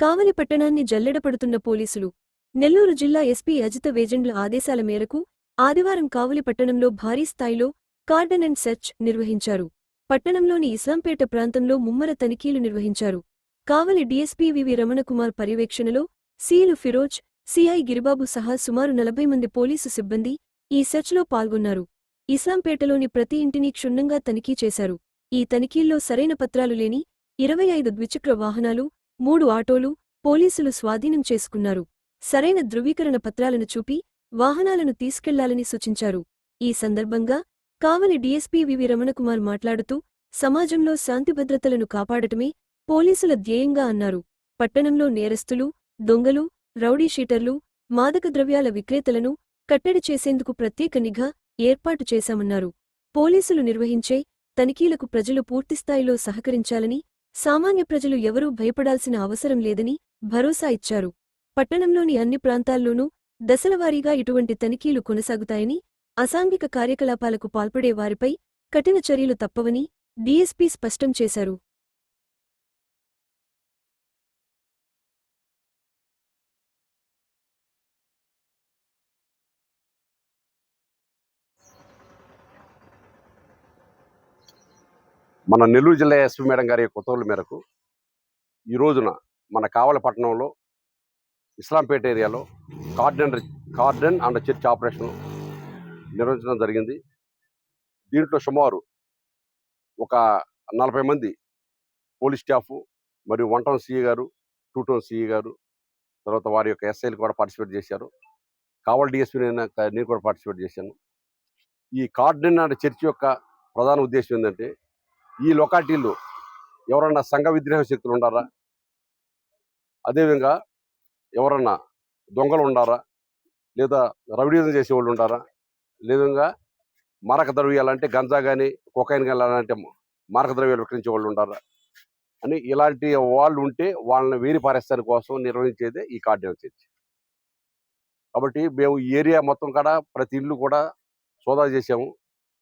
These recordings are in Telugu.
కావలి పట్టణాన్ని జల్లెడపడుతున్న పోలీసులు. నెల్లూరు జిల్లా ఎస్పీ అజిత వేజండ్ల ఆదేశాల మేరకు ఆదివారం కావలి పట్టణంలో భారీ స్థాయిలో కార్డన్ అండ్ సెర్చ్ నిర్వహించారు. పట్టణంలోని ఇస్లాంపేట ప్రాంతంలో ముమ్మర తనిఖీలు నిర్వహించారు. కావలి డీఎస్పీ వివి రమణకుమార్ పర్యవేక్షణలో సీలు ఫిరోజ్, సిఐ గిరిబాబు సహా సుమారు 40 మంది పోలీసు సిబ్బంది ఈ సెర్చ్లో పాల్గొన్నారు. ఇస్లాంపేటలోని ప్రతి ఇంటిని క్షుణ్ణంగా తనిఖీ చేశారు. ఈ తనిఖీల్లో సరైన పత్రాలు లేని 25 ద్విచక్ర వాహనాలు, 3 ఆటోలు పోలీసులు స్వాధీనం చేసుకున్నారు. సరైన ధృవీకరణ పత్రాలను చూపి వాహనాలను తీసుకెళ్లాలని సూచించారు. ఈ సందర్భంగా కావలి డీఎస్పీ వివి రమణకుమార్ మాట్లాడుతూ సమాజంలో శాంతిభద్రతలను కాపాడటమే పోలీసుల ధ్యేయంగా అన్నారు. పట్టణంలో నేరస్తులు, దొంగలు, రౌడీషీటర్లు, మాదక ద్రవ్యాల విక్రేతలను కట్టడి చేసేందుకు ప్రత్యేక నిఘా ఏర్పాటు చేశామన్నారు. పోలీసులు నిర్వహించే తనిఖీలకు ప్రజలు పూర్తిస్థాయిలో సహకరించాలని, సామాన్య ప్రజలు ఎవరూ భయపడాల్సిన అవసరం లేదని భరోసా ఇచ్చారు. పట్టణంలోని అన్ని ప్రాంతాల్లోనూ దశలవారీగా ఇటువంటి తనిఖీలు కొనసాగుతాయని, అసాంఘిక కార్యకలాపాలకు పాల్పడే వారిపై కఠిన చర్యలు తప్పవని డీఎస్పీ స్పష్టం చేశారు. మన నెల్లూరు జిల్లా ఎస్పీ మేడం గారి ఉత్తర్వుల మేరకు ఈ రోజున మన కావలి పట్టణంలో ఇస్లాంపేట ఏరియాలో కార్డన్ అండ్ చర్చ్ ఆపరేషన్ నిర్వహించడం జరిగింది. దీంట్లో సుమారు ఒక 40 మంది పోలీస్ స్టాఫ్ మరియు 1 టౌన్ సిఐ గారు, 2 టౌన్ సిఐ గారు, తర్వాత వారి యొక్క ఎస్ఐలు కూడా పార్టిసిపేట్ చేశారు. కావలి డిఎస్పీ నేను కూడా పార్టిసిపేట్ చేశాను. ఈ కార్డన్ అండ్ చర్చ్ యొక్క ప్రధాన ఉద్దేశం ఏంటంటే, ఈ లొకాలిటీలో ఎవరన్నా సంఘ విద్రోహ శక్తులు ఉండారా, అదేవిధంగా ఎవరన్నా దొంగలు ఉండారా, లేదా రౌడీజం చేసేవాళ్ళు ఉండారా, లేదా మారక ద్రవ్యాలు అంటే గంజా కానీ కొకైన్ కానీ అలాంటి మారక ద్రవ్యాలు విక్రయించే వాళ్ళు ఉండారా అని ఇలాంటి వాళ్ళు ఉంటే వాళ్ళని వేరి పారేస్తాని కోసం నిర్వహించేదే ఈ కార్డినల్ చర్చ్. కాబట్టి మేము ఈ ఏరియా మొత్తం కాడ ప్రతి ఇల్లు కూడా సోదా చేసాము.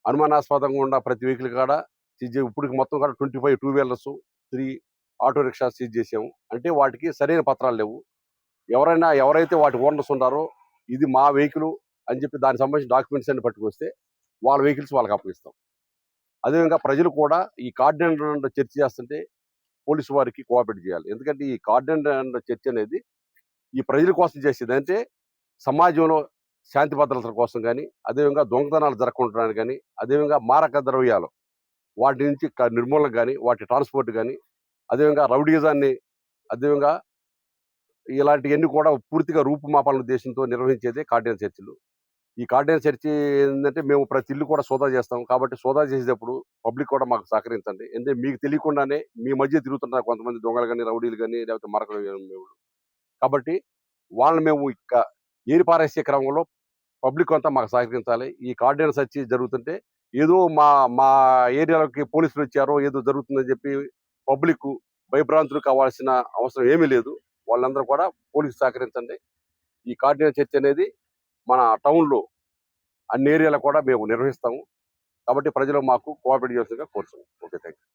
అనుమానాస్పదంగా ఉన్న ప్రతి వెహికల్ కాడ సీజ్ ఇప్పటికి మొత్తం కూడా 25 2 వీలర్స్, 3 ఆటో రిక్షా సీజ్ చేసాము. అంటే వాటికి సరైన పత్రాలు లేవు. ఎవరైతే వాటి ఓనర్స్ ఉన్నారో ఇది మా వెహికల్ అని చెప్పి దానికి సంబంధించిన డాక్యుమెంట్స్ అన్ని పట్టుకొస్తే వాళ్ళ వెహికల్స్ వాళ్ళకి అప్పగిస్తాం. అదేవిధంగా ప్రజలు కూడా ఈ కార్డన్ చర్చ్ చేస్తుంటే పోలీసు వారికి కోఆపరేట్ చేయాలి. ఎందుకంటే ఈ కార్డన్ చర్చ్ అనేది ఈ ప్రజల కోసం చేసేది. అంటే సమాజంలో శాంతి భద్రతల కోసం కానీ, అదేవిధంగా దొంగతనాలు జరగకుండా కానీ, అదేవిధంగా మారక ద్రవ్యాలు వాటి నుంచి నిర్మూలన కానీ, వాటి ట్రాన్స్పోర్ట్ కానీ, అదేవిధంగా రౌడీజాన్ని, అదేవిధంగా ఇలాంటివన్నీ కూడా పూర్తిగా రూపుమాపాలన ఉద్దేశంతో నిర్వహించేదే కార్డినల్ చర్చిలు. ఈ కార్డినల్ చర్చి ఏంటంటే మేము ప్రతి ఇల్లు కూడా సోదా చేస్తాం. కాబట్టి సోదా చేసేటప్పుడు పబ్లిక్ కూడా మాకు సహకరించండి. ఎందుకంటే మీకు తెలియకుండానే మీ మధ్య తిరుగుతున్నారు కొంతమంది దొంగలు కానీ, రౌడీలు కానీ, లేకపోతే మరొక కాబట్టి వాళ్ళని మేము ఏరి పారేసే క్రమంలో పబ్లిక్ అంతా మాకు సహకరించాలి. ఈ కార్డినల్ చర్చి జరుగుతుంటే ఏదో మా మా ఏరియాలోకి పోలీసులు వచ్చారో ఏదో జరుగుతుందని చెప్పి పబ్లిక్ భయభ్రాంతులు కావాల్సిన అవసరం ఏమీ లేదు. వాళ్ళందరూ కూడా పోలీసు సహకరించండి. ఈ కార్డినల్ చర్చ్ అనేది మన టౌన్లో అన్ని ఏరియాలో కూడా మేము నిర్వహిస్తాము. కాబట్టి ప్రజలు మాకు కోఆపరేట్ చేయాల్సిందిగా కోరుతున్నాం. Okay, thank you.